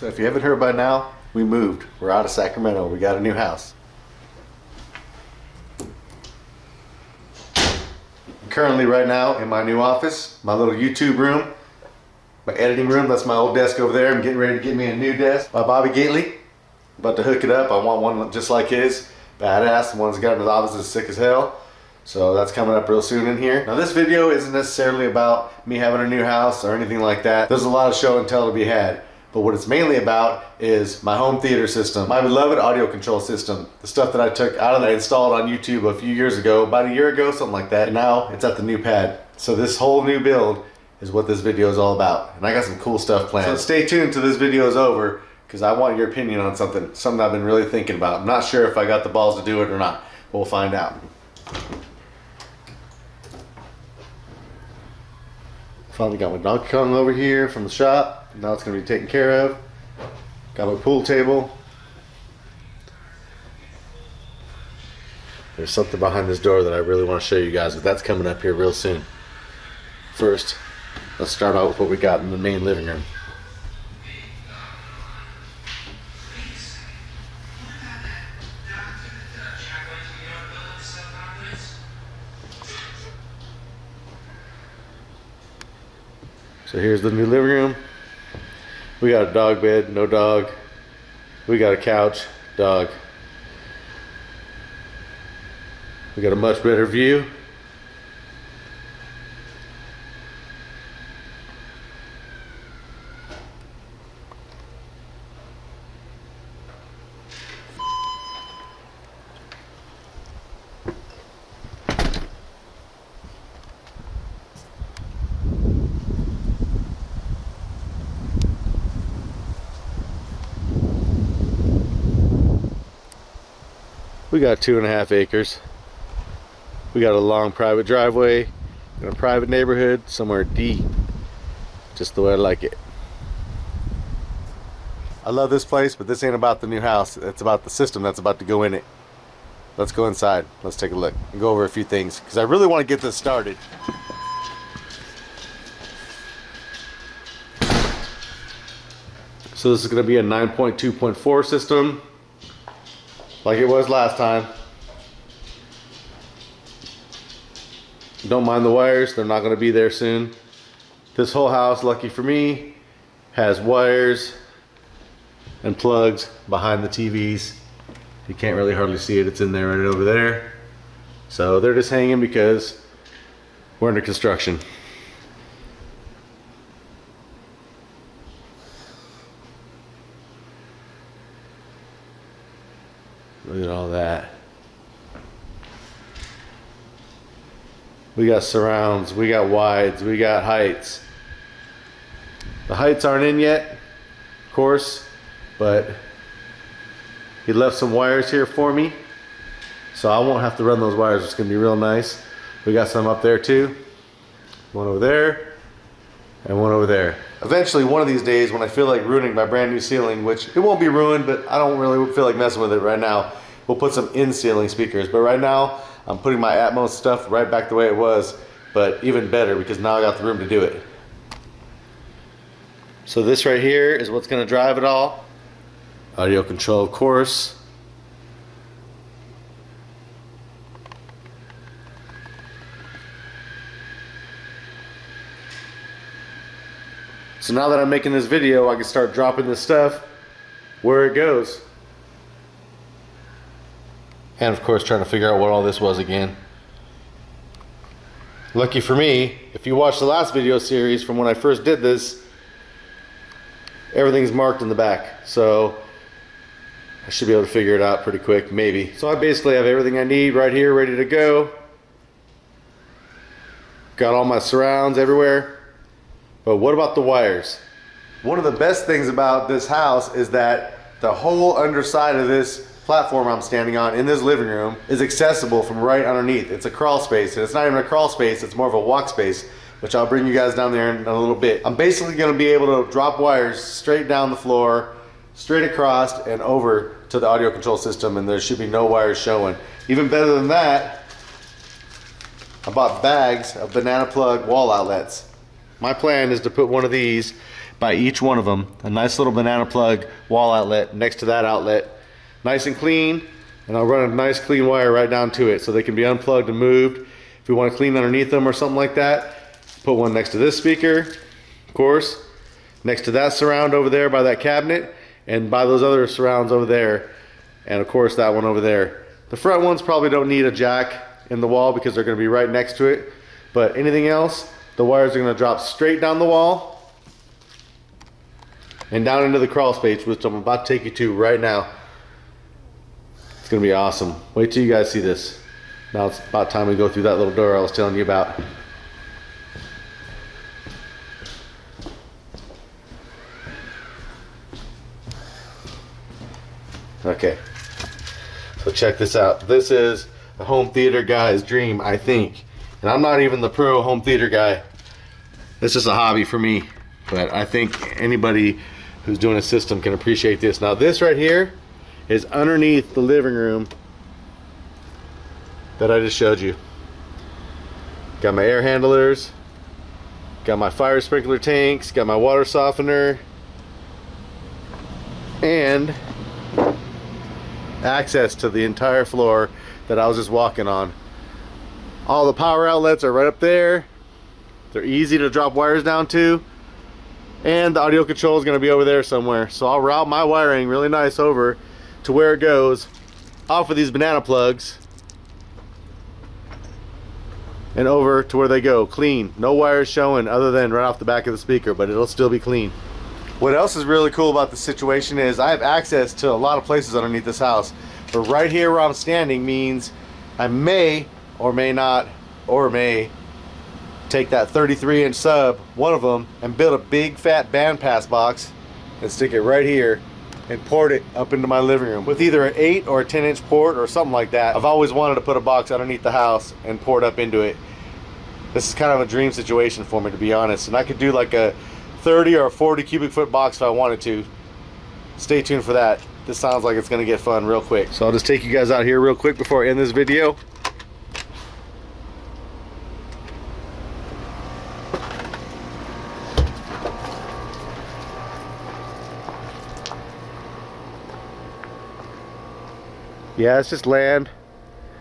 So if you haven't heard by now, we moved. We're out of Sacramento. We got a new house. I'm currently right now in my new office, my little YouTube room, my editing room. That's my old desk over there. I'm getting ready to get me a new desk by Bobby Gately. About to hook it up. I want one just like his. Badass. The one's got in his office is sick as hell. So that's coming up real soon in here. Now this video isn't necessarily about me having a new house or anything like that. There's a lot of show and tell to be had. But what it's mainly about is my home theater system, my beloved audio control system, the stuff that I took out of that, installed on YouTube a few years ago, about a year ago, something like that. And now it's at the new pad. So this whole new build is what this video is all about. And I got some cool stuff planned. So stay tuned till this video is over, because I want your opinion on something I've been really thinking about. I'm not sure if I got the balls to do it or not. We'll find out. Finally got my Donkey Kong over here from the shop. Now it's going to be taken care of. Got my pool table. There's something behind this door that I really want to show you guys, but that's coming up here real soon. First, let's start out with what we got in the main living room. So here's the new living room. We got a dog bed, no dog. We got a couch, dog. We got a much better view. We got 2.5 acres. We got a long private driveway in a private neighborhood somewhere deep, just the way I like it. I love this place, but this ain't about the new house. It's about the system that's about to go in it. Let's go inside. Let's take a look and go over a few things, because I really want to get this started. So this is going to be a 9.2.4 system, like it was last time. Don't mind the wires, they're not going to be there soon. This whole house, lucky for me, has wires and plugs behind the TVs. You can't really hardly see it, it's in there right over there. So they're just hanging because we're under construction. Look at all that. We got surrounds, we got wides, we got heights. The heights aren't in yet, of course, but he left some wires here for me, so I won't have to run those wires. It's gonna be real nice. We got some up there too. One over there, and one over there. Eventually, one of these days, when I feel like ruining my brand new ceiling, which it won't be ruined, but I don't really feel like messing with it right now, we'll put some in-ceiling speakers. But right now, I'm putting my Atmos stuff right back the way it was, but even better because now I got the room to do it. So this right here is what's gonna drive it all. Audio control, of course. So now that I'm making this video, I can start dropping this stuff where it goes. And of course trying to figure out what all this was again. Lucky for me, if you watched the last video series from when I first did this, everything's marked in the back. So I should be able to figure it out pretty quick, maybe. So I basically have everything I need right here, ready to go. Got all my surrounds everywhere. But what about the wires? One of the best things about this house is that the whole underside of this platform I'm standing on in this living room is accessible from right underneath. It's a crawl space, and it's not even a crawl space, it's more of a walk space, which I'll bring you guys down there in a little bit. I'm basically gonna be able to drop wires straight down the floor, straight across and over to the audio control system, and there should be no wires showing. Even better than that, I bought bags of banana plug wall outlets. My plan is to put one of these by each one of them. A nice little banana plug wall outlet next to that outlet. Nice and clean, and I'll run a nice clean wire right down to it so they can be unplugged and moved. If we want to clean underneath them or something like that, put one next to this speaker, of course, next to that surround over there by that cabinet, and by those other surrounds over there, and of course that one over there. The front ones probably don't need a jack in the wall because they're going to be right next to it, but anything else, the wires are going to drop straight down the wall and down into the crawl space, which I'm about to take you to right now. It's going to be awesome. Wait till you guys see this. Now it's about time we go through that little door I was telling you about. Okay, so check this out. This is a home theater guy's dream, I think. And I'm not even the pro home theater guy. This is a hobby for me, but I think anybody who's doing a system can appreciate this. Now this right here is underneath the living room that I just showed you. Got my air handlers, got my fire sprinkler tanks, got my water softener, and access to the entire floor that I was just walking on. All the power outlets are right up there. They're easy to drop wires down to, and the audio control is going to be over there somewhere. So I'll route my wiring really nice over to where it goes off of these banana plugs and over to where they go clean. No wires showing other than right off the back of the speaker, but it'll still be clean. What else is really cool about the situation is I have access to a lot of places underneath this house, but right here where I'm standing means I may or may not or may take that 33-inch sub, one of them, and build a big fat bandpass box and stick it right here and port it up into my living room with either an 8 or a 10-inch port or something like that. I've always wanted to put a box underneath the house and port up into it. This is kind of a dream situation for me, to be honest, and I could do like a 30 or a 40 cubic foot box if I wanted to. Stay tuned for that. This sounds like it's gonna get fun real quick. So I'll just take you guys out here real quick before I end this video. Yeah, it's just land.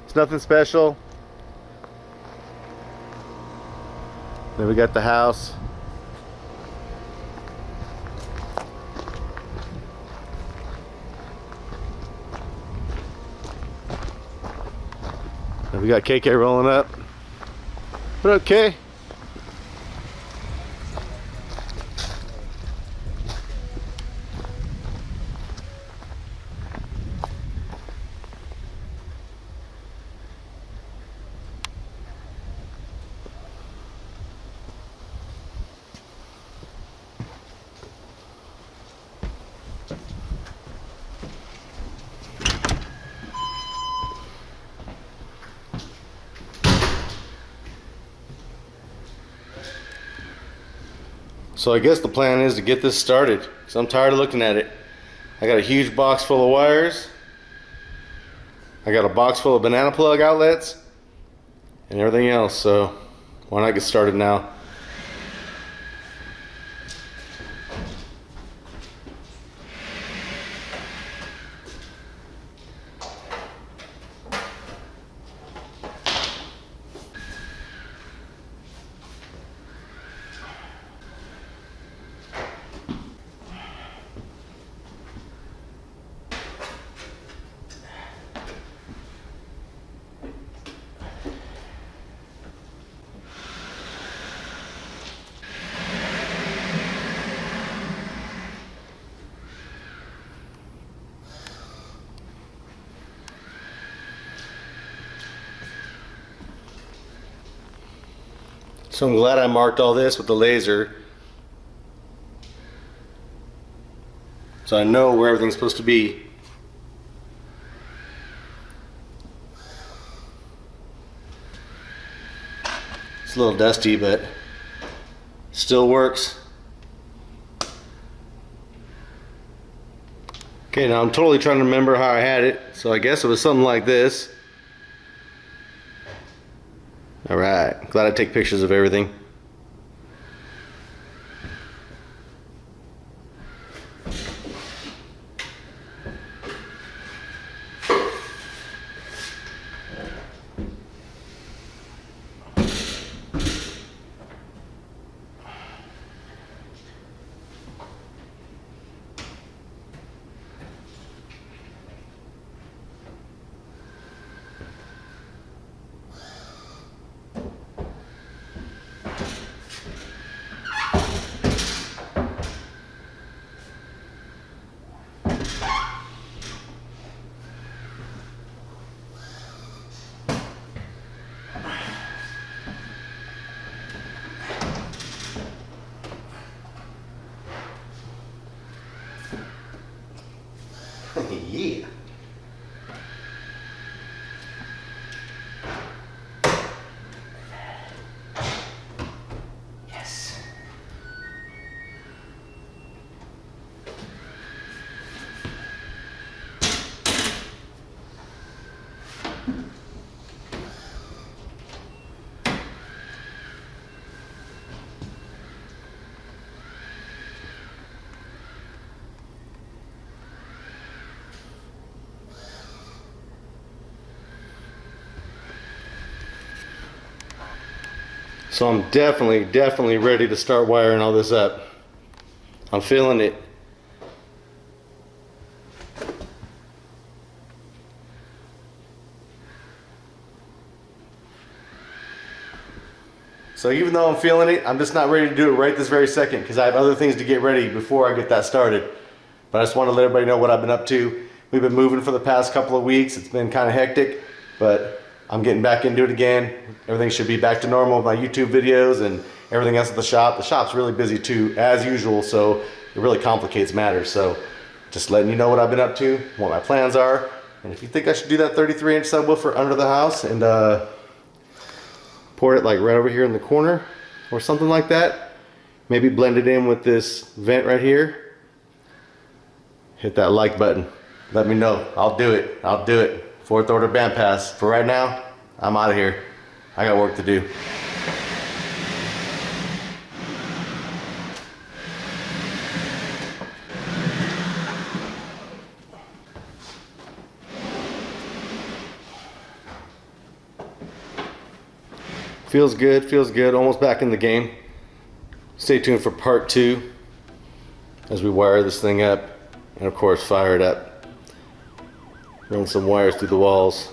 It's nothing special. Then we got the house. And we got KK rolling up. But okay. So I guess the plan is to get this started, because I'm tired of looking at it. I got a huge box full of wires. I got a box full of banana plug outlets and everything else, so why not get started now? So I'm glad I marked all this with the laser, so I know where everything's supposed to be. It's a little dusty, but still works. Okay, now I'm totally trying to remember how I had it, so I guess it was something like this. Alright, glad I take pictures of everything. Yeah. Yes. So I'm definitely ready to start wiring all this up. I'm feeling it. So even though I'm feeling it, I'm just not ready to do it right this very second because I have other things to get ready before I get that started. But I just want to let everybody know what I've been up to. We've been moving for the past couple of weeks. It's been kind of hectic, but I'm getting back into it again. Everything should be back to normal with my YouTube videos and everything else at the shop. The shop's really busy too, as usual, so it really complicates matters. So just letting you know what I've been up to, what my plans are, and if you think I should do that 33-inch subwoofer under the house and pour it like right over here in the corner or something like that, maybe blend it in with this vent right here, hit that like button. Let me know. I'll do it. I'll do it. Fourth order band pass. For right now, I'm out of here. I got work to do. Feels good, feels good. Almost back in the game. Stay tuned for part 2 as we wire this thing up and of course fire it up. Run some wires through the walls.